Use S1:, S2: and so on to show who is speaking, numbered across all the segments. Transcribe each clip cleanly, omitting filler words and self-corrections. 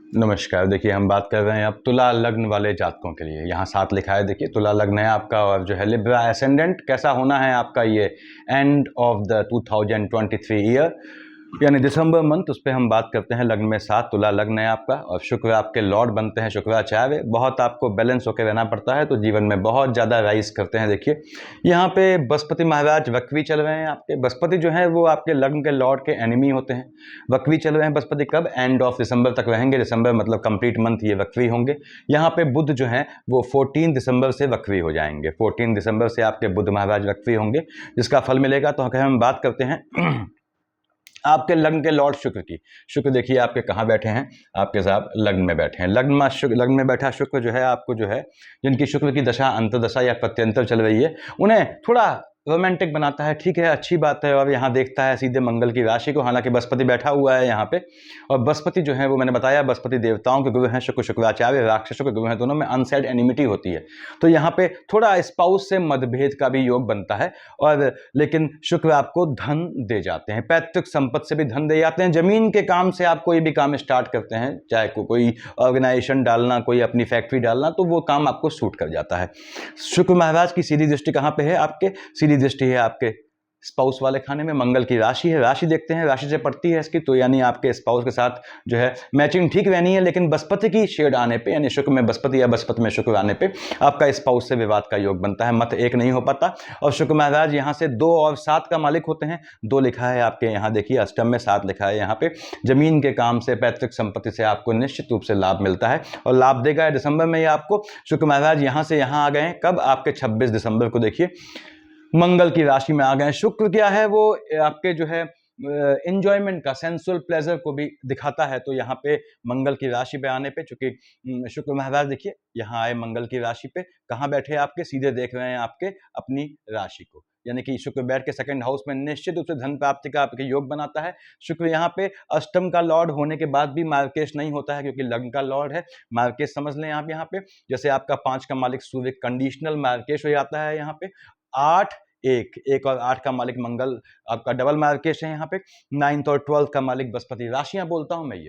S1: नमस्कार। देखिए, हम बात कर रहे हैं अब तुला लग्न वाले जातकों के लिए। यहाँ 7 लिखा है, देखिए तुला लग्न है आपका और जो है लिब्रा एसेंडेंट कैसा होना है आपका ये एंड ऑफ द 2023 ईयर यानी दिसंबर मंथ, उस पे हम बात करते हैं। लग्न में 7 तुला लग्न है आपका और शुक्र आपके लॉर्ड बनते हैं शुक्राचार्य। बहुत आपको बैलेंस होकर रहना पड़ता है तो जीवन में बहुत ज़्यादा राइज करते हैं। देखिए यहाँ पे बृहस्पति महाराज वक्री चल रहे हैं आपके। बृहस्पति जो है वो आपके लग्न के लॉर्ड के एनिमी होते हैं। वक्री चल रहे हैं बृहस्पति, कब? एंड ऑफ दिसंबर तक रहेंगे। दिसंबर मतलब कंप्लीट मंथ ये वक्री होंगे। यहाँ पे बुध जो है वो 14 दिसंबर से वक्री हो जाएंगे। 14 दिसंबर से आपके बुध महाराज वक्री होंगे, जिसका फल मिलेगा। तो अगर हम बात करते हैं आपके लग्न के लॉर्ड शुक्र की। शुक्र देखिए आपके कहाँ बैठे हैं, आपके साथ लग्न में बैठे हैं। लग्न में बैठा शुक्र जो है आपको जो है, जिनकी शुक्र की दशा अंतर्दशा या प्रत्यंतर चल रही है, उन्हें थोड़ा रोमांटिक बनाता है। ठीक है, अच्छी बात है। और यहाँ देखता है सीधे मंगल की राशि को, हालांकि बृहस्पति बैठा हुआ है यहाँ पे। और बृहस्पति जो है वो मैंने बताया बृहस्पति देवताओं के गुरु हैं, शुक्र शुक्राचार्य, राक्षसों के गुरु हैं, दोनों में अनसेड एनिमिटी होती है। तो यहाँ पे थोड़ा स्पाउस से मतभेद का भी योग बनता है। और लेकिन शुक्र आपको धन दे जाते हैं, पैतृक संपत्ति से भी धन दे जाते हैं। जमीन के काम से आप कोई भी काम स्टार्ट करते हैं, चाहे कोई ऑर्गेनाइजेशन डालना, कोई अपनी फैक्ट्री डालना, तो वो काम आपको सूट कर जाता है। शुक्र महाराज की सीधी दृष्टि कहाँ पे है आपके? सीधी दृष्टि है आपके स्पाउस वाले खाने में। मंगल की राशि है, राशि देखते हैं, राशि से पड़ती है इसकी, तो यानी आपके स्पाउस के साथ जो है मैचिंग ठीक रहनी है। लेकिन बृहस्पति की शेड आने पे, यानी शुक्र में बृहस्पति या बृहस्पति में शुक्र आने पे आपका स्पाउस से विवाद का योग बनता है, मत एक नहीं हो पाता। और शुक्र महाराज यहाँ से 2 और 7 का मालिक होते हैं। 2 लिखा है आपके यहाँ, देखिए अष्टम में 7 लिखा है यहाँ पे। जमीन के काम से, पैतृक संपत्ति से आपको निश्चित रूप से लाभ मिलता है और लाभ देगा दिसंबर में ये आपको। शुक्र महाराज यहाँ से यहाँ आ गए हैं, कब? आपके 26 दिसंबर को। देखिए मंगल की राशि में आ गए। शुक्र क्या है, वो आपके जो है एंजॉयमेंट का, सेंसुअल प्लेजर को भी दिखाता है। तो यहाँ पे मंगल की राशि पे आने पे, चूंकि शुक्र महाराज देखिए यहाँ आए मंगल की राशि पे, कहाँ बैठे आपके? सीधे देख रहे हैं आपके अपनी राशि को, यानी कि शुक्र बैठ के सेकंड हाउस में निश्चित रूप से धन प्राप्ति का आपके योग बनाता है। शुक्र यहाँ पे अष्टम का लॉर्ड होने के बाद भी मार्केश नहीं होता है, क्योंकि लग्न का लॉर्ड है। मार्केश समझ लें आप यहाँ पे, जैसे आपका 5 का मालिक सूर्य कंडीशनल मार्केश हो जाता है यहाँ पे। 8 1 और 8 का मालिक मंगल आपका डबल मार्केश है यहाँ पे। 9th और 12th का मालिक बृहस्पति, राशियां बोलता हूं मैं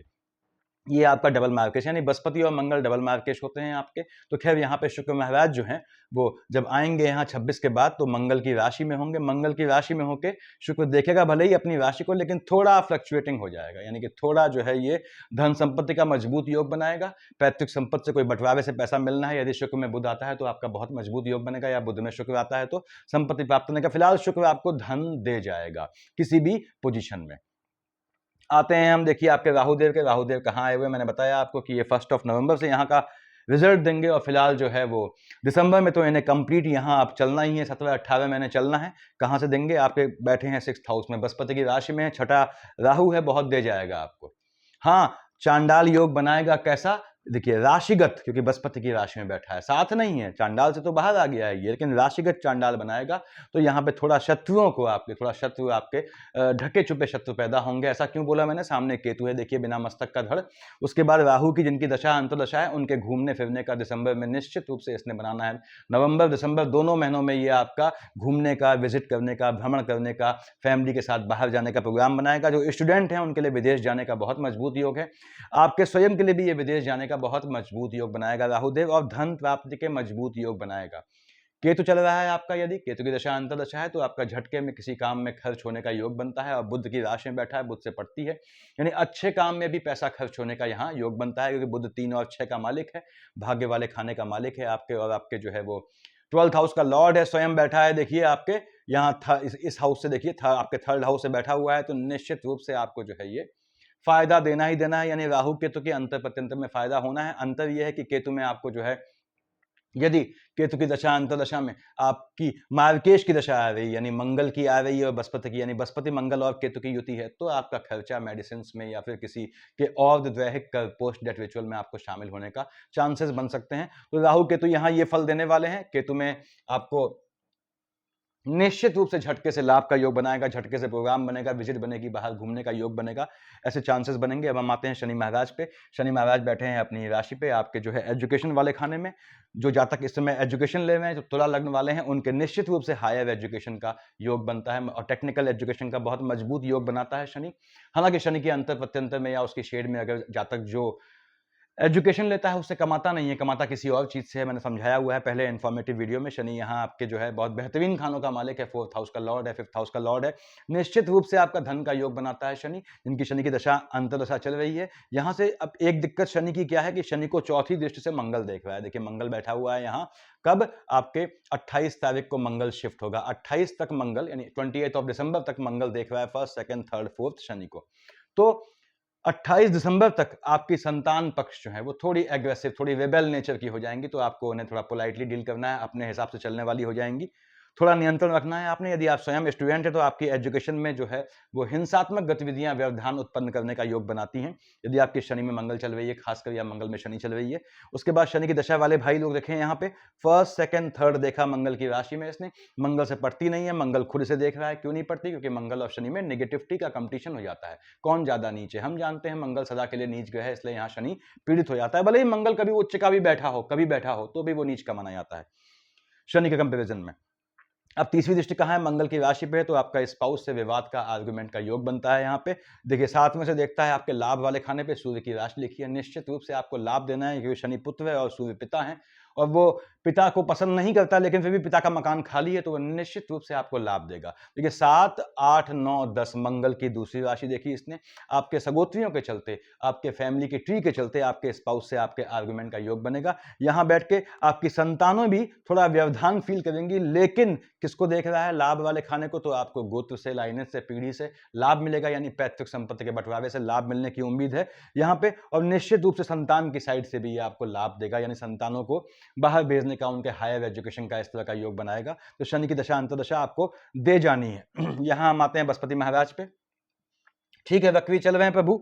S1: ये आपका डबल मार्केश, यानी बृहस्पति और मंगल डबल मार्केश होते हैं आपके। तो खैर यहाँ पे शुक्र महाराज जो हैं वो जब आएंगे यहाँ 26 के बाद, तो मंगल की राशि में होंगे। मंगल की राशि में होके शुक्र देखेगा भले ही अपनी राशि को, लेकिन थोड़ा फ्लक्चुएटिंग हो जाएगा, यानी कि थोड़ा जो है ये धन संपत्ति का मजबूत योग बनाएगा। पैतृक संपत्ति से कोई बंटवारे से पैसा मिलना है, यदि शुक्र में बुध आता है तो आपका बहुत मजबूत योग बनेगा, या बुध में शुक्र आता है तो संपत्ति प्राप्त होने का। फिलहाल शुक्र आपको धन दे जाएगा किसी भी पोजिशन में। आते हैं हम, देखिए आपके राहुदेव के। राहुदेव कहाँ आए हुए? मैंने बताया आपको कि ये 1 नवंबर से यहाँ का रिजल्ट देंगे। और फिलहाल जो है वो दिसंबर में तो इन्हें कंप्लीट यहाँ आप चलना ही है, 17-18 महीने चलना है। कहाँ से देंगे? आपके बैठे हैं 6th हाउस में, बृहस्पति की राशि में है, छठा राहु है, बहुत दे जाएगा आपको। हाँ, चांडाल योग बनाएगा। कैसा? देखिए राशिगत, क्योंकि बृहस्पति की राशि में बैठा है, साथ नहीं है, चांडाल से तो बाहर आ गया है ये, लेकिन राशिगत चांडाल बनाएगा। तो यहाँ पे थोड़ा शत्रुओं को आपके, थोड़ा शत्रु आपके ढके छुपे शत्रु पैदा होंगे। ऐसा क्यों बोला मैंने? सामने केतु है देखिए, बिना मस्तक का धड़। उसके बाद राहु की जिनकी दशा अंतर्दशा है, उनके घूमने फिरने का दिसंबर में निश्चित रूप से इसने बनाना है। नवंबर दिसंबर दोनों महीनों में ये आपका घूमने का, विजिट करने का, भ्रमण करने का, फैमिली के साथ बाहर जाने का प्रोग्राम बनाएगा। जो स्टूडेंट हैं उनके लिए विदेश जाने का बहुत मजबूत योग है। आपके स्वयं के लिए भी ये विदेश जाने का बहुत मजबूत योग बनाएगा राहुदेव, और धन प्राप्ति के मजबूत योग बनाएगा। केतु चल रहा है आपका, यदि केतु की दशा अंतर्दशा है तो आपका झटके में किसी काम में खर्च होने का योग बनता है। और बुध की राशि में बैठा है, बुध से पड़ती है, यानी अच्छे काम में भी पैसा खर्च होने का यहाँ योग बनता है, क्योंकि बुध 3 और 6 का मालिक है, भाग्य वाले खाने का मालिक है आपके। और आपके जो है वो 12th हाउस का लॉर्ड है, स्वयं बैठा है देखिए आपके यहाँ इस हाउस से, देखिए आपके 3rd हाउस से बैठा हुआ है। तो निश्चित रूप से आपको जो है ये फायदा देना ही देना है, यानी राहु केतु के अंतर प्रत्यंतर में फायदा होना है। अंतर यह है कि केतु में आपको जो है, यदि केतु की दशा अंतर्दशा में आपकी मार्केश की दशा आ रही है, यानी मंगल की आ रही है और बृहस्पति की, यानी बृहस्पति मंगल और केतु की युति है, तो आपका खर्चा मेडिसिन में या फिर किसी के और दैहिक पोस्ट डेथ रिचुअल में आपको शामिल होने का चांसेस बन सकते हैं। तो राहु केतु यहाँ ये फल देने वाले हैं। केतु में आपको निश्चित रूप से झटके से लाभ का योग बनाएगा, झटके से प्रोग्राम बनेगा, विजिट बनेगी, बाहर घूमने का योग बनेगा, ऐसे चांसेस बनेंगे। अब हम आते हैं शनि महाराज पे। शनि महाराज बैठे हैं अपनी राशि पे, आपके जो है एजुकेशन वाले खाने में। जो जातक इस समय एजुकेशन ले रहे हैं, जो तुला लग्न वाले हैं, उनके निश्चित रूप से हायर एजुकेशन का योग बनता है, और टेक्निकल एजुकेशन का बहुत मजबूत योग बनाता है शनि। हालांकि शनि के अंतर प्रत्यंतर में या उसकी शेड में अगर जातक जो एजुकेशन लेता है उससे कमाता नहीं है, कमाता किसी और चीज़ से है। मैंने समझाया हुआ है पहले इन्फॉर्मेटिव वीडियो में। शनि यहाँ आपके जो है बहुत बेहतरीन खानों का मालिक है, 4th हाउस का लॉर्ड है, 5th हाउस का लॉर्ड है। निश्चित रूप से आपका धन का योग बनाता है शनि, जिनकी शनि की दशा अंतर्दशा चल रही है। यहाँ से अब एक दिक्कत शनि की क्या है कि शनि को चौथी दृष्टि से मंगल देख रहा है। देखिए मंगल बैठा हुआ है यहाँ, कब? आपके 28 तारीख को मंगल शिफ्ट होगा। 28 तक मंगल यानी 28 ऑफ दिसंबर तक मंगल देख रहा है 1st, 2nd, 3rd, 4th Shani को। तो 28 दिसंबर तक आपकी संतान पक्ष जो है वो थोड़ी एग्रेसिव, थोड़ी रेबेल नेचर की हो जाएंगी, तो आपको उन्हें थोड़ा पोलाइटली डील करना है, अपने हिसाब से चलने वाली हो जाएंगी। थोड़ा नियंत्रण रखना है आपने। यदि आप स्वयं स्टूडेंट है तो आपकी एजुकेशन में जो है वो हिंसात्मक गतिविधियां, व्यवधान उत्पन्न करने का योग बनाती हैं, यदि आपकी शनि में मंगल चल रही है, खासकर या मंगल में शनि चल रही है। उसके बाद शनि की दशा वाले भाई लोग देखें यहाँ पे 1st, 2nd, 3rd देखा मंगल की राशि में इसने, मंगल से पड़ती नहीं है, मंगल खुद से देख रहा है। क्यों नहीं पड़ती? क्योंकि मंगल और शनि में नेगेटिविटी का कंपटीशन हो जाता है, कौन ज्यादा नीच है। हम जानते हैं मंगल सदा के लिए नीच ग्रह है, इसलिए यहाँ शनि पीड़ित हो जाता है। भले ही मंगल कभी उच्च का भी बैठा हो, कभी बैठा हो, तो भी वो नीच का माना जाता है शनि के कंपेरिजन में। अब तीसरी दृष्टि कहाँ है? मंगल की राशि पे है, तो आपका स्पाउस से विवाद का, आर्गुमेंट का योग बनता है यहाँ पे। देखिए 7 में से देखता है आपके लाभ वाले खाने पे, सूर्य की राशि लिखी है। निश्चित रूप से आपको लाभ देना है, क्योंकि शनि पुत्र है और सूर्य पिता है, और वो पिता को पसंद नहीं करता, लेकिन फिर भी पिता का मकान खाली है, तो वो निश्चित रूप से आपको लाभ देगा। देखिए 7, 8, 9, 10 मंगल की दूसरी राशि देखी इसने। आपके सगोत्रियों के चलते, आपके फैमिली के ट्री के चलते, आपके स्पाउस से आपके आर्गुमेंट का योग बनेगा। यहाँ बैठ के आपकी संतानों भी थोड़ा व्यवधान फील करेंगी, लेकिन किसको देख रहा है? लाभ वाले खाने को, तो आपको गोत्र से, लाइनेज से, पीढ़ी से लाभ मिलेगा, यानी पैतृक संपत्ति के बंटवारे से लाभ मिलने की उम्मीद है यहाँ पे। और निश्चित रूप से संतान की साइड से भी ये आपको लाभ देगा, यानी संतानों को बाहर भेजने का, उनके हायर एजुकेशन का इस तरह का योग बनाएगा। तो शनि की दशा अंतर्दशा आपको दे जानी है। यहां हम आते हैं बृहस्पति महाराज पे। ठीक है, वक्री चल रहे हैं प्रभु,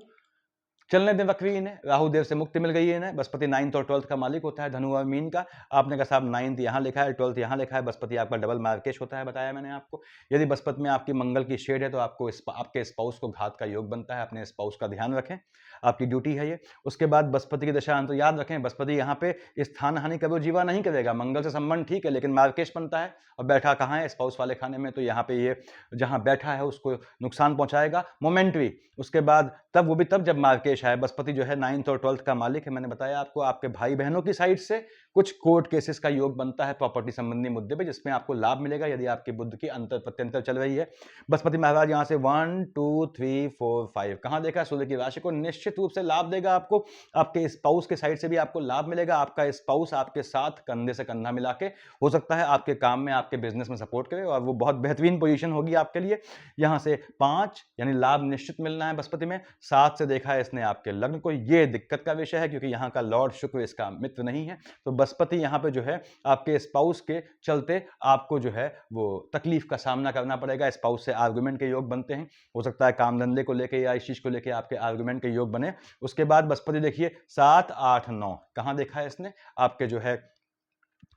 S1: चलने दें वक्री इन्हें। राहु देव से मुक्ति मिल गई है इन्हें। बृहस्पति 9th और 12th का मालिक होता है, धनु और मीन का। आपने कहा साहब 9th यहाँ लिखा है, 12th यहाँ लिखा है। बृहस्पति आपका डबल मार्केश होता है, बताया मैंने आपको। यदि बृहस्पति में आपकी मंगल की शेड है, तो आपको आपके स्पाउस को घात का योग बनता है। अपने स्पाउस का ध्यान रखें, आपकी ड्यूटी है ये। उसके बाद बृहस्पति की दशा अंत याद रखें, बृहस्पति यहाँ पे स्थान हानि कभी जीवा नहीं करेगा। मंगल से संबंध ठीक है, लेकिन मार्केश बनता है और बैठा कहाँ है? स्पाउस वाले खाने में। तो यहाँ पे ये जहाँ बैठा है उसको नुकसान पहुंचाएगा मोमेंटरी। उसके बाद तब वो भी तब जब मार्केश है। बृहस्पति जो है 9th और 12th का मालिक है। मैंने बताया आपको, आपके भाई बहनों की साइड से कुछ कोर्ट केसेस का योग बनता है प्रॉपर्टी संबंधी मुद्दे पे, जिसमें आपको लाभ मिलेगा यदि आपकी बुद्ध की अंतर प्रत्यंतर चल रही है। बृहस्पति महाराज यहाँ से 1, 2, 3, 4, 5 कहाँ देखा? सूर्य की राशि को। निश्चित रूप से लाभ देगा आपको, आपके स्पाउस के साइड से भी आपको लाभ मिलेगा। आपका स्पाउस आपके साथ कंधे से कंधा मिला के हो सकता है आपके काम में, आपके बिजनेस में सपोर्ट करे, और वो बहुत बेहतरीन पोजीशन होगी आपके लिए। यहाँ से 5 यानी लाभ निश्चित मिलना है बृहस्पति में। 7 से देखा है इसने आपके लग्न को। ये दिक्कत का विषय है, क्योंकि यहाँ का लॉर्ड शुक्र इसका मित्र नहीं है। तो बृहस्पति यहाँ पे जो है आपके स्पाउस के चलते आपको जो है वो तकलीफ का सामना करना पड़ेगा। स्पाउस से आर्गुमेंट के योग बनते हैं, हो सकता है काम धंधे को लेके या इस चीज को लेके आपके आर्गुमेंट के योग बने। उसके बाद बृहस्पति देखिए 7, 8, 9 कहाँ देखा है इसने? आपके जो है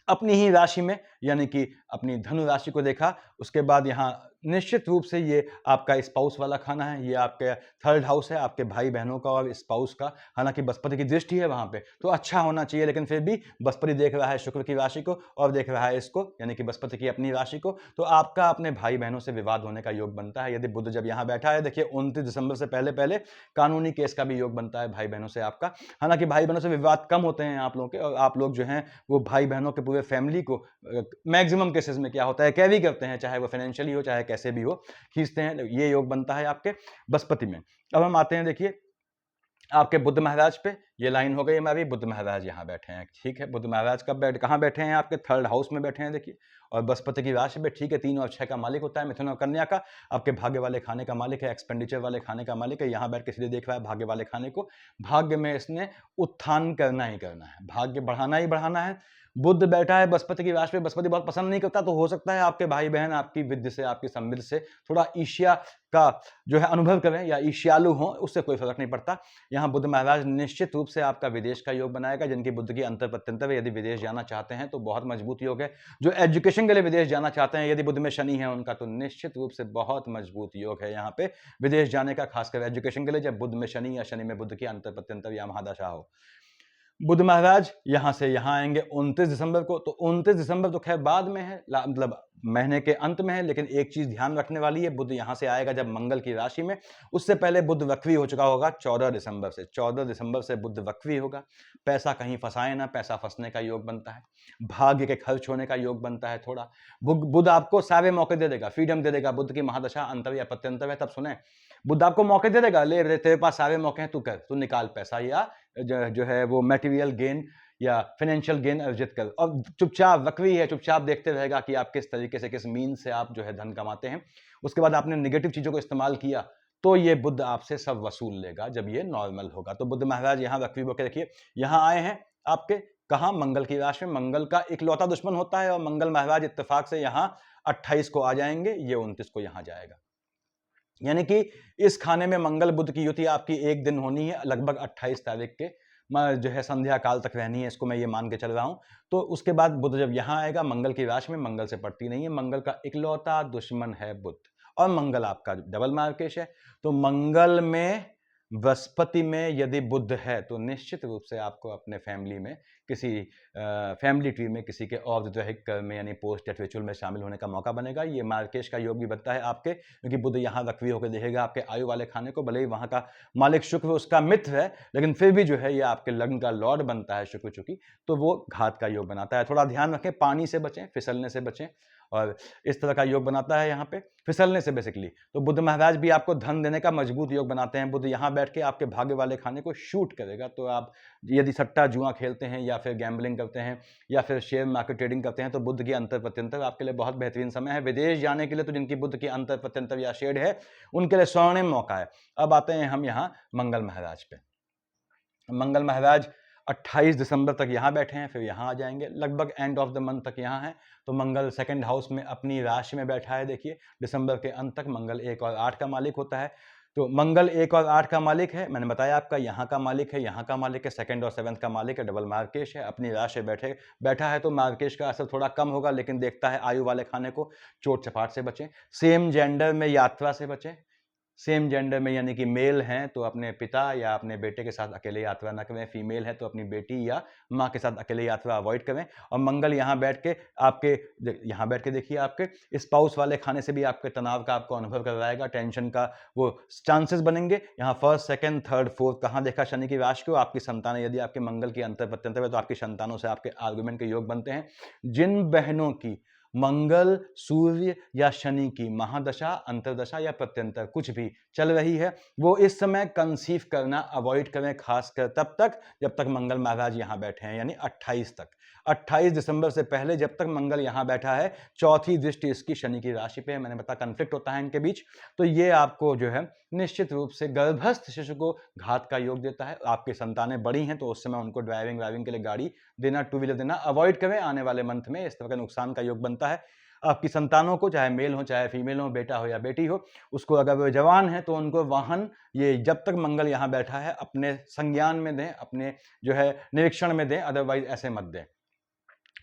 S1: अपनी ही राशि में, यानी कि अपनी धनु राशि को देखा। उसके बाद यहाँ निश्चित रूप से ये आपका स्पाउस वाला खाना है, ये आपके 3rd हाउस है, आपके भाई बहनों का और स्पाउस का। हालांकि बृहस्पति की दृष्टि है वहां पे, तो अच्छा होना चाहिए, लेकिन फिर भी बृहस्पति देख रहा है शुक्र की राशि को और देख रहा है इसको, यानी कि बृहस्पति की अपनी राशि को। तो आपका अपने भाई बहनों से विवाद होने का योग बनता है। यदि बुध जब यहाँ बैठा है, देखिए 29 दिसंबर से पहले पहले कानूनी केस का भी योग बनता है भाई बहनों से आपका। हालांकि भाई बहनों से विवाद कम होते हैं आप लोगों के, और आप लोग जो हैं वो भाई बहनों के पूरे फैमिली को मैक्सिमम केसेस में क्या होता है, कैरी करते हैं, चाहे वो फाइनेंशियली हो चाहे कैसे भी हो, खींचते हैं। ये योग बनता है आपके बृहस्पति में। अब हम आते हैं देखिए आपके बुध महाराज पे। ये लाइन हो गई हमारी, बुध महाराज यहाँ बैठे हैं। ठीक है, बुध महाराज कहाँ बैठे हैं? आपके 3rd हाउस में बैठे हैं देखिए, और बृहस्पति की राशि पे। ठीक है, 3 और 6 का मालिक होता है, मिथुन और कन्या का। आपके भाग्य वाले खाने का मालिक है, एक्सपेंडिचर वाले खाने का मालिक है। यहाँ बैठ के सीधे देख रहा है भाग्य वाले खाने को। भाग्य में इसने उत्थान करना ही करना है, भाग्य बढ़ाना ही बढ़ाना है। बुध बैठा है बृहस्पति की राशि पे, बृहस्पति बहुत पसंद नहीं करता, तो हो सकता है आपके भाई बहन आपकी विद्या से, आपकी समृद्धि से थोड़ा ईर्ष्या का जो है अनुभव करें या ईर्ष्यालु हो, उससे कोई फर्क नहीं पड़ता। यहाँ बुध महाराज निश्चित रूप से आपका विदेश का योग बनाएगा। जिनकी बुद्ध की अंतर प्रत्यंतर, यदि विदेश जाना चाहते हैं तो बहुत मजबूत योग है। जो एजुकेशन के लिए विदेश जाना चाहते हैं, यदि बुध में शनि है उनका, तो निश्चित रूप से बहुत मजबूत योग है यहाँ पे विदेश जाने का, खासकर एजुकेशन के लिए, जब बुध में शनि या शनि में बुध की अंतर प्रत्यंतर या महादशा हो। बुध महाराज यहाँ से यहाँ आएंगे 29 दिसंबर को। तो 29 दिसंबर तो खैर बाद में है, मतलब महीने के अंत में है, लेकिन एक चीज ध्यान रखने वाली है, बुध यहाँ से आएगा जब मंगल की राशि में। उससे पहले बुध वक्री हो चुका होगा 14 दिसंबर से। 14 दिसंबर से बुध वक्री होगा। पैसा कहीं फंसाए ना, पैसा फंसने का योग बनता है, भाग्य के खर्च होने का योग बनता है थोड़ा। बुध आपको सारे मौके दे देगा, फ्रीडम दे देगा। बुध की महादशा अंतर या प्रत्यंतर है तब सुने, बुध आपको मौके दे देगा, ले तेरे पास सारे मौके हैं, तू कर, तू निकाल पैसा, या जो है वो मटेरियल गेन या फाइनेंशियल गेन अर्जित कर। और चुपचाप वक्री है, चुपचाप देखते रहेगा कि आप किस तरीके से, किस मीन से आप जो है धन कमाते हैं। उसके बाद आपने निगेटिव चीजों को इस्तेमाल किया तो ये बुध आपसे सब वसूल लेगा जब ये नॉर्मल होगा। तो बुध महाराज यहाँ वक्री होकर देखिए यहाँ आए हैं आपके, कहा मंगल की राशि में। मंगल का इकलौता दुश्मन होता है और मंगल महाराज इत्तेफाक से यहाँ 28 को आ जाएंगे, ये 29 को यहाँ जाएगा। यानी कि इस खाने में मंगल बुध की युति आपकी एक दिन होनी है, लगभग 28 तारीख के जो है संध्या काल तक रहनी है, इसको मैं ये मान के चल रहा हूं। तो उसके बाद बुध जब यहां आएगा मंगल की राशि में, मंगल से पड़ती नहीं है, मंगल का इकलौता दुश्मन है बुध, और मंगल आपका डबल मार्केश है। तो मंगल में, बृहस्पति में यदि बुध है तो निश्चित रूप से आपको अपने फैमिली में किसी फैमिली ट्री में किसी के औद्योगिक कर्म में यानी पोस्ट डेथ रिचुअल में शामिल होने का मौका बनेगा। ये मार्केश का योग भी बनता है आपके, क्योंकि बुध यहाँ वक्री होकर देखेगा आपके आयु वाले खाने को। भले ही वहाँ का मालिक शुक्र उसका मित्र है, लेकिन फिर भी जो है ये आपके लग्न का लॉर्ड बनता है शुक्र, चूंकि तो वो घात का योग बनाता है। थोड़ा ध्यान रखें, पानी से बचें, फिसलने से बचें, और इस तरह का योग बनाता है यहाँ पे फिसलने से बेसिकली। तो बुध महाराज भी आपको धन देने का मजबूत योग बनाते हैं। बुध यहाँ बैठ के आपके भाग्य वाले खाने को शूट करेगा। तो आप यदि सट्टा जुआ खेलते हैं या फिर गैम्बलिंग करते हैं या फिर शेयर मार्केट ट्रेडिंग करते हैं तो बुध की अंतर प्रत्यंतर आपके लिए बहुत बेहतरीन समय है। विदेश जाने के लिए तो जिनकी बुध की अंतर प्रत्यंतर या शेड है उनके लिए स्वर्णिम मौका है। अब आते हैं हम यहाँ मंगल महाराज पे। मंगल महाराज 28 दिसंबर तक यहाँ बैठे हैं, फिर यहाँ आ जाएंगे, लगभग एंड ऑफ द मंथ तक यहाँ है। तो मंगल सेकंड हाउस में अपनी राशि में बैठा है। देखिए दिसंबर के अंत तक मंगल 1 और 8 का मालिक होता है। तो मंगल 1 और 8 का मालिक है, मैंने बताया आपका यहाँ का मालिक है, यहाँ का मालिक है, सेकंड और 7th का मालिक है, डबल मार्केश है, अपनी राशि बैठा है। तो मार्केश का असर थोड़ा कम होगा, लेकिन देखता है आयु वाले खाने को, चोट चपाट से बचें, सेम जेंडर में यात्रा से बचें। सेम जेंडर में यानी कि मेल हैं तो अपने पिता या अपने बेटे के साथ अकेले यात्रा न करें, फीमेल है तो अपनी बेटी या माँ के साथ अकेले यात्रा अवॉइड करें। और मंगल यहाँ बैठ के आपके, यहाँ बैठ के देखिए आपके स्पाउस वाले खाने से भी आपके तनाव का आपको अनुभव करवाएगा, टेंशन का वो चांसेस बनेंगे। यहाँ फर्स्ट, सेकंड, थर्ड, फोर्थ कहाँ देखा शनि की राशि को, आपकी संतान, यदि आपके मंगल की अंतर प्रत्यंतर है तो आपकी संतानों से आपके आर्गुमेंट के योग बनते हैं। जिन बहनों की मंगल, सूर्य या शनि की महादशा, अंतरदशा या प्रत्यंतर कुछ भी चल रही है, वो इस समय कंसीव करना अवॉइड करें, खासकर तब तक जब तक मंगल महाराज यहां बैठे हैं, यानी 28 तक। 28 दिसंबर से पहले जब तक मंगल यहां बैठा है, चौथी दृष्टि इसकी शनि की राशि पे है। मैंने बताया कंफ्लिक्ट होता है इनके बीच, तो ये आपको जो है निश्चित रूप से गर्भस्थ शिशु को घात का योग देता है। आपकी संतानें बड़ी हैं तो उस समय उनको ड्राइविंग के लिए गाड़ी देना, टू व्हीलर देना अवॉइड करें आने वाले मंथ में, इस तरह का नुकसान का योग बनता है। आपकी संतानों को, चाहे मेल हो चाहे फीमेल हो, बेटा हो या बेटी हो, उसको अगर वो जवान है तो उनको वाहन, ये जब तक मंगल यहाँ बैठा है अपने संज्ञान में दें, अपने जो है निरीक्षण में दें, अदरवाइज ऐसे मत दें।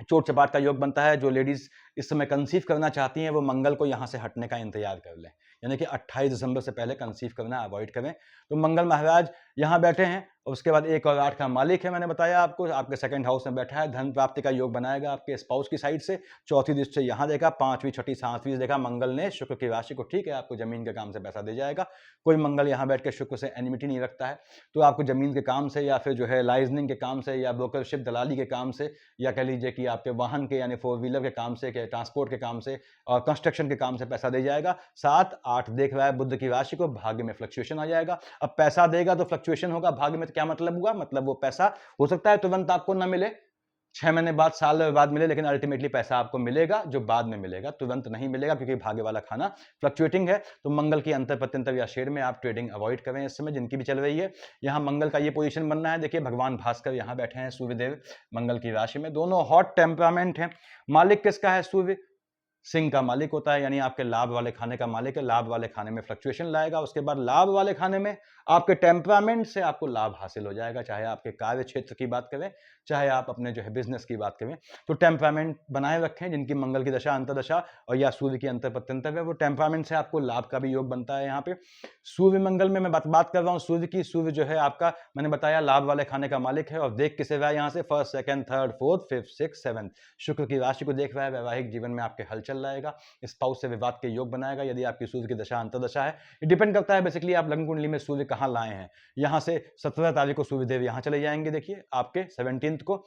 S1: चोट चपाट का योग बनता है। जो लेडीज इस समय कंसीव करना चाहती हैं वो मंगल को यहाँ से हटने का इंतजार कर लें, यानी कि 28 दिसंबर से पहले कंसीव करना अवॉइड करें। तो मंगल महाराज यहाँ बैठे हैं, और उसके बाद 1 और 8 का मालिक है, मैंने बताया आपको, आपके सेकंड हाउस में बैठा है, धन प्राप्ति का योग बनाएगा आपके स्पाउस की साइड से। चौथी दृष्टि से यहाँ देखा, 5वीं, 6ठी, 7वीं देखा मंगल ने शुक्र की राशि को, ठीक है, आपको जमीन के काम से पैसा दे जाएगा। कोई मंगल यहाँ बैठ के शुक्र से एनिमिटी नहीं रखता है, तो आपको जमीन के काम से या फिर जो है लाइजनिंग के काम से या ब्रोकरशिप दलाली के काम से, या कह लीजिए कि आपके वाहन के यानी 4 व्हीलर के काम से, के ट्रांसपोर्ट के काम से और कंस्ट्रक्शन के काम से पैसा दे जाएगा। 7, 8 देख रहा है बुध की राशि को, भाग्य में फ्लक्चुएशन आ जाएगा। अब पैसा देगा तो फ्लक्चुएशन होगा, भाग्य में तो क्या मतलब हुआ, मतलब वो पैसा हो सकता है तुरंत आपको ना मिले, 6 महीने बाद, साल बाद मिले, लेकिन अल्टीमेटली पैसा आपको मिलेगा जो बाद में मिलेगा, तुरंत नहीं मिलेगा, क्योंकि भाग्य वाला खाना फ्लक्चुएटिंग है। तो मंगल की अंतर प्रत्यंतर या शेड में आप ट्रेडिंग अवॉइड करें इस समय, जिनकी भी चल रही है। यहाँ मंगल का ये पोजीशन बनना है। देखिए भगवान भास्कर यहाँ बैठे हैं, सूर्यदेव मंगल की राशि में, दोनों हॉट टेम्परामेंट है। मालिक किसका है? सूर्य। सिंह का मालिक होता है, यानी आपके लाभ वाले खाने का मालिक है, लाभ वाले खाने में फ्लक्चुएशन लाएगा। उसके बाद लाभ वाले खाने में आपके टेम्परामेंट से आपको लाभ हासिल हो जाएगा, चाहे आपके कार्य क्षेत्र की बात करें, चाहे आप अपने जो है बिजनेस की बात करें। तो टेम्परामेंट बनाए रखें, जिनकी मंगल की दशा अंतर्दशा और या सूर्य की अंतर प्रत्यंतर है, वो टेम्परामेंट से आपको लाभ का भी योग बनता है। यहाँ पे सूर्य मंगल में मैं बात कर रहा हूँ सूर्य की। सूर्य जो है आपका, मैंने बताया, लाभ वाले खाने का मालिक है और देख किसे रहा है यहाँ से, first, second, third, fourth, fifth, six, seventh, शुक्र की राशि को देख रहा है। वैवाहिक जीवन में आपके हलचल लाएगा, स्पाउस से विवाद के योग बनाएगा यदि आपकी सूर्य की दशा अंतर्दशा है। ये डिपेंड करता है बेसिकली आप लग्न कुंडली में सूर्य कहाँ लाए हैं। यहाँ से 17 तारीख को सूर्यदेव यहाँ चले जाएंगे, देखिए आपके 17 को।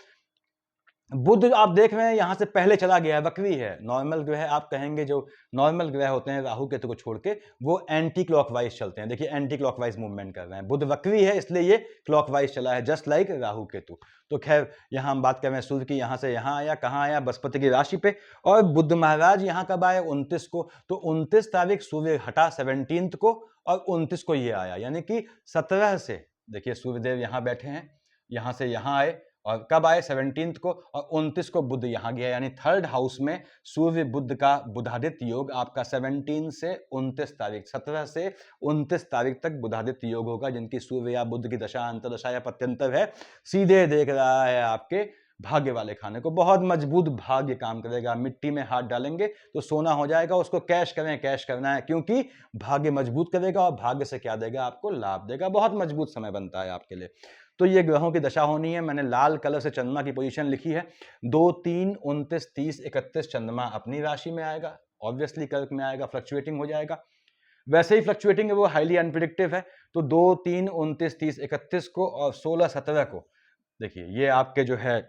S1: बुध आप देख रहे हैं यहां से पहले चला गया है, वक्री है। नॉर्मल ग्रह आप कहेंगे, जो नॉर्मल ग्रह होते हैं राहु केतु को छोड़ के, वो एंटी क्लॉकवाइज चलते हैं। देखिए एंटी क्लॉकवाइज मूवमेंट कर रहे हैं। बुध वक्री है इसलिए ये क्लॉकवाइज चला है, जस्ट लाइक राहु केतु। तो खैर यहां हम बात कर रहे हैं सूर्य की, यहां से यहां आया, कहां आया, बृहस्पति की राशि पे। और बुध महाराज यहां कब आए, 29 को। तो 29 तारीख सूर्य हटा 17 को और 29 को ये आया, यानी कि 17 से देखिए सूर्यदेव यहां बैठे हैं, यहां से यहां आए और कब आए, 17 को, और 29 को बुध यहां गया, यानी थर्ड हाउस में सूर्य बुध का बुधादित्य योग आपका 17 से 29 तारीख, 17 से 29 तारीख तक बुधादित्य योग होगा। जिनकी सूर्य या बुध की दशा अंतर्दशा या पत्यंतर है, सीधे देख रहा है आपके भाग्य वाले खाने को। बहुत मजबूत भाग्य काम करेगा। मिट्टी में हाथ डालेंगे तो सोना हो जाएगा, उसको कैश करें, कैश करना है, क्योंकि भाग्य मजबूत करेगा और भाग्य से क्या देगा, आपको लाभ देगा। बहुत मजबूत समय बनता है आपके लिए। तो ये ग्रहों की दशा होनी है। मैंने लाल कलर से चंद्रमा की पोजीशन लिखी है। 2, 3, 29, 30, 31 चंद्रमा अपनी राशि में आएगा, ऑब्वियसली कर्क में आएगा, फ्लक्चुएटिंग हो जाएगा। वैसे ही फ्लक्चुएटिंग है वो, हाईली अनप्रिडिक्टिव है। तो 2, 3, 29, 30, 31 को और 16, 17 को देखिए ये आपके जो है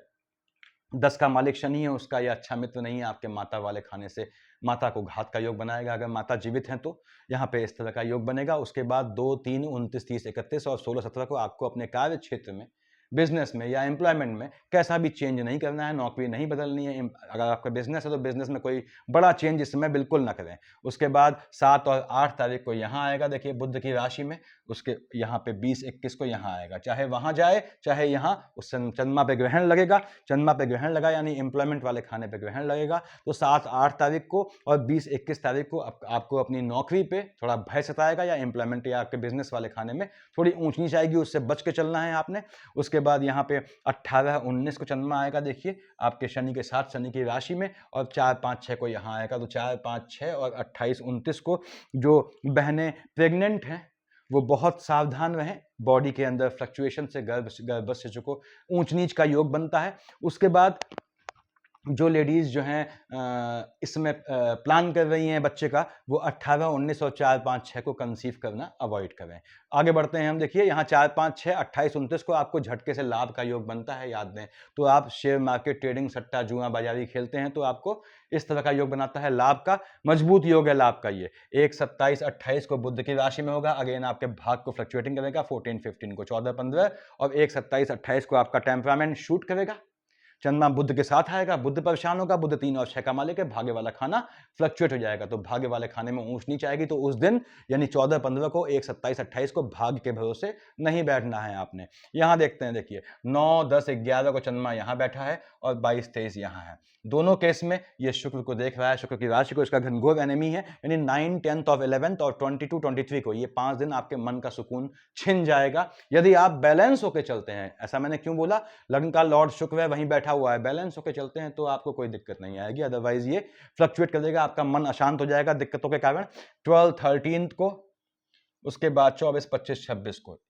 S1: 10 का मालिक शनि है, उसका यह अच्छा मित्र नहीं है। आपके माता वाले खाने से माता को घात का योग बनाएगा, अगर माता जीवित हैं तो यहाँ पे इस तरह का योग बनेगा। उसके बाद 2, 3, 29, 30, 31 और 16, 17 को आपको अपने कार्य क्षेत्र में, बिजनेस में या एम्प्लॉयमेंट में कैसा भी चेंज नहीं करना है, नौकरी नहीं बदलनी है। अगर आपका बिजनेस है तो बिजनेस में कोई बड़ा चेंज इस समय बिल्कुल ना करें। उसके बाद 7 और 8 तारीख को यहाँ आएगा, देखिए बुध की राशि में। उसके यहाँ पे 20, 21 को यहाँ आएगा, चाहे वहाँ जाए चाहे यहाँ, उस चंद्रमा पे ग्रहण लगेगा। चंद्रमा पे ग्रहण लगा यानी एम्प्लॉयमेंट वाले खाने पे ग्रहण लगेगा। तो 7, 8 तारीख को और 20, 21 तारीख को आपको अपनी नौकरी पे थोड़ा भय सताएगा, या एम्प्लॉयमेंट या आपके बिजनेस वाले खाने में थोड़ी ऊंच नीच आएगी, उससे बच के चलना है आपने। उसके बाद यहाँ पे 18, 19 को चंद्रमा आएगा, देखिए आपके शनि के साथ, शनि की राशि में। और 4, 5, 6 को यहाँ आएगा। तो 4, 5, 6 और 28, 29 को जो बहनें प्रेग्नेंट हैं वो बहुत सावधान रहें। बॉडी के अंदर फ्लक्चुएशन से, गर्भ को ऊंच नीच का योग बनता है। उसके बाद जो लेडीज जो हैं इसमें प्लान कर रही हैं बच्चे का, वो 18, 19 और 4, 5, 6 को कंसीव करना अवॉइड करें। आगे बढ़ते हैं हम। देखिए यहाँ 4, 5, 6, 28, 29 को आपको झटके से लाभ का योग बनता है, याद दें। तो आप शेयर मार्केट, ट्रेडिंग, सट्टा, जुआ बाजारी खेलते हैं तो आपको इस तरह का योग बनाता है। लाभ का मजबूत योग है लाभ का ये। 1, 27, 28 को बुध की राशि में होगा। अगेन आपके भाग को फ्लक्चुएटिंग करेगा। 14, 15 को, 14, 15 और 1, 27, 28 को आपका टेम्परामेंट शूट करेगा। चंद्रमा बुध के साथ आएगा, बुध परेशान होगा। बुध 3 और 6 का मालिक है। भाग्य वाला खाना फ्लक्चुएट हो जाएगा, तो भाग्य वाले खाने में ऊंच नीच आएगी। तो उस दिन यानी 14, 15 को, 1, 27, 28 को भाग्य के भरोसे नहीं बैठना है आपने। यहां देखते हैं, देखिए 9, 10, 11 को चंद्रमा यहां बैठा है और 22, 23 यहां है। दोनों केस में ये शुक्र को देख रहा है, शुक्र की राशि को। इसका घनघोर एनिमी है, यानी 9, 10 और 11 और 22, 23 को, ये 5 दिन आपके मन का सुकून छिन जाएगा यदि आप बैलेंस होकर चलते हैं। ऐसा मैंने क्यों बोला, लग्न का लॉर्ड शुक्र है, वहीं बैठा हुआ है, बैलेंस होकर चलते हैं तो आपको कोई दिक्कत नहीं आएगी। अदरवाइज ये फ्लक्चुएट कर देगा, आपका मन अशांत हो जाएगा दिक्कतों के कारण। 12, 13 को, उसके बाद 24, 25, 26 को।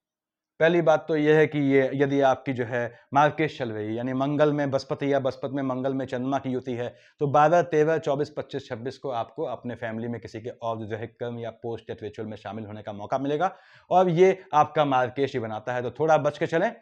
S1: पहली बात तो यह है कि ये यदि आपकी जो है मार्केट चल रही है, यानी मंगल में बृहस्पति या बृहस्पति में मंगल में चंद्रमा की युति है, तो 12, 13, 24, 25, 26 को आपको अपने फैमिली में किसी के औद्योगिक कर्म या पोस्ट डेथ रिचुअल में शामिल होने का मौका मिलेगा, और ये आपका मार्केट ही बनाता है। तो थोड़ा बच के चलें।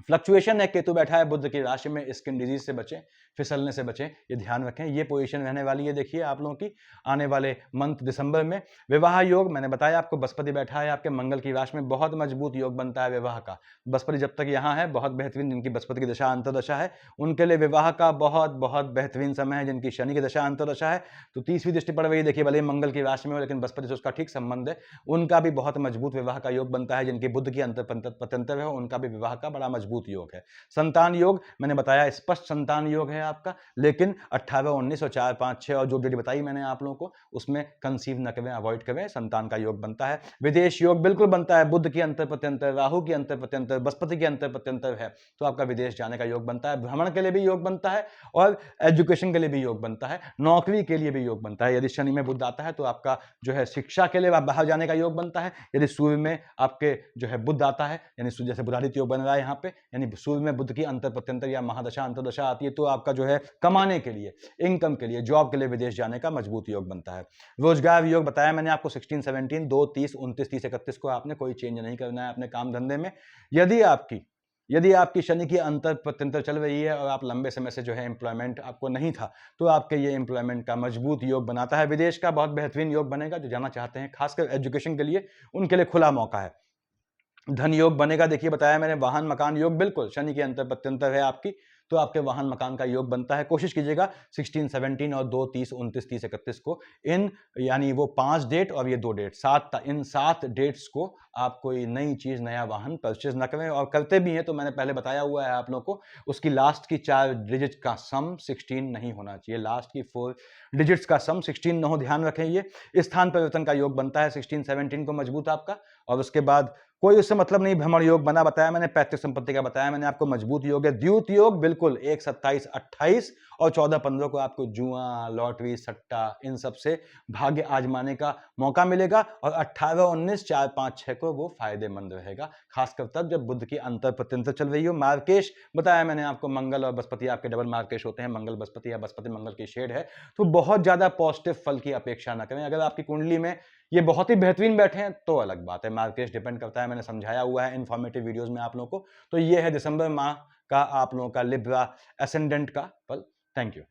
S1: फ्लक्चुएशन है, केतु बैठा है बुध की राशि में, स्किन डिजीज से बचें, फिसलने से बचें, ये ध्यान रखें। ये पोजीशन रहने वाली है देखिए आप लोगों की आने वाले मंथ दिसंबर में। विवाह योग मैंने बताया आपको, बृहस्पति बैठा है आपके मंगल की राशि में, बहुत मजबूत योग बनता है विवाह का। बृहस्पति जब तक यहाँ है बहुत बेहतरीन, जिनकी बृहस्पति की दशा अंतर्दशा है उनके लिए विवाह का बहुत बहुत बेहतरीन समय है। जिनकी शनि की दशा अंतर्दशा है तो 30वीं दृष्टि पड़ रही है, देखिए भले ही मंगल की राशि में हो लेकिन बृहस्पति से उसका ठीक संबंध है, उनका भी बहुत मजबूत विवाह का योग बनता है। जिनकी बुध की अंतर पतंतर है उनका भी विवाह का बड़ा मजबूत मजबूत योग है। संतान योग मैंने बताया स्पष्ट संतान योग है आपका, लेकिन 18, 19 और 4, 5, 6 और जो डेट बताई मैंने आप लोगों को उसमें कंसीव न करें, अवॉइड करें, संतान का योग बनता है। विदेश योग बिल्कुल बनता है, बुध की अंतर प्रत्यंतर, राहु की अंतर प्रत्यंतर, बृहस्पति की अंतर प्रत्यंतर है तो आपका विदेश जाने का योग बनता है। भ्रमण के लिए भी योग बनता है और एजुकेशन के लिए भी योग बनता है, नौकरी के लिए भी योग बनता है। यदि शनि में बुध आता है तो आपका जो है शिक्षा के लिए बाहर जाने का योग बनता है। यदि सूर्य में आपके जो है बुध आता है, यानी जैसे बुधादित्य योग बन रहा है यहाँ पे, यानी सूर्य में बुध की अंतर प्रत्यंतर या महादशा अंतरदशा आती है तो आपका जो है कमाने के लिए, इनकम के लिए, जॉब के लिए विदेश जाने का मजबूत योग बनता है। रोजगार योग बताया मैंने आपको 16, 17, 2, 30, 29, 30, 31 को आपने कोई चेंज नहीं करना है अपने काम धंधे में। यदि आपकी शनि की अंतर प्रत्यंतर चल रही है और आप लंबे समय से जो है एम्प्लॉयमेंट आपको नहीं था तो आपके ये एम्प्लॉयमेंट का मजबूत योग बनाता है। विदेश का बहुत बेहतरीन योग बनेगा, जो जाना चाहते हैं खासकर एजुकेशन के लिए उनके लिए खुला मौका है। धन योग बनेगा, देखिए बताया मैंने। वाहन मकान योग बिल्कुल शनि की अंतर प्रत्यंतर है आपकी तो आपके वाहन मकान का योग बनता है। कोशिश कीजिएगा 16, 17 और 2, 30, 29, 30, 31 को इन यानी वो 5 डेट और ये 2 डेट, इन 7 डेट्स को आप कोई नई चीज, नया वाहन परचेज ना करें, और करते भी हैं तो मैंने पहले बताया हुआ है आप लोगों को, उसकी लास्ट की 4 डिजिट का सम 16 नहीं होना चाहिए। लास्ट की 4 डिजिट्स का सम 16 न हो, ध्यान रखें। ये स्थान परिवर्तन का योग बनता है 16, 17 को मजबूत आपका, और उसके बाद कोई उससे मतलब नहीं। भ्रमण योग बना बताया मैंने, पैतृक संपत्ति का बताया मैंने आपको, मजबूत योग है। द्यूत योग बिल्कुल 1, 27, 28 और 14, 15 को आपको जुआ, लॉटरी, सट्टा इन सब से भाग्य आजमाने का मौका मिलेगा, और 18, 19, 4, 5, 6 को वो फायदेमंद रहेगा, खासकर तब जब बुध की अंतर प्रत्यंतर चल रही हो। मार्केश बताया मैंने आपको, मंगल और बृहस्पति आपके डबल मार्केश होते हैं, मंगल बृहस्पति या बृहस्पति मंगल की शेड है तो बहुत ज्यादा पॉजिटिव फल की अपेक्षा ना करें। अगर आपकी कुंडली में ये बहुत ही बेहतरीन बैठे हैं तो अलग बात है, मार्केश डिपेंड करता है, मैंने समझाया हुआ है इन्फॉर्मेटिव वीडियोस में आप लोगों को। तो ये है दिसंबर माह का आप लोगों का लिब्रा एसेंडेंट का फल। Thank you.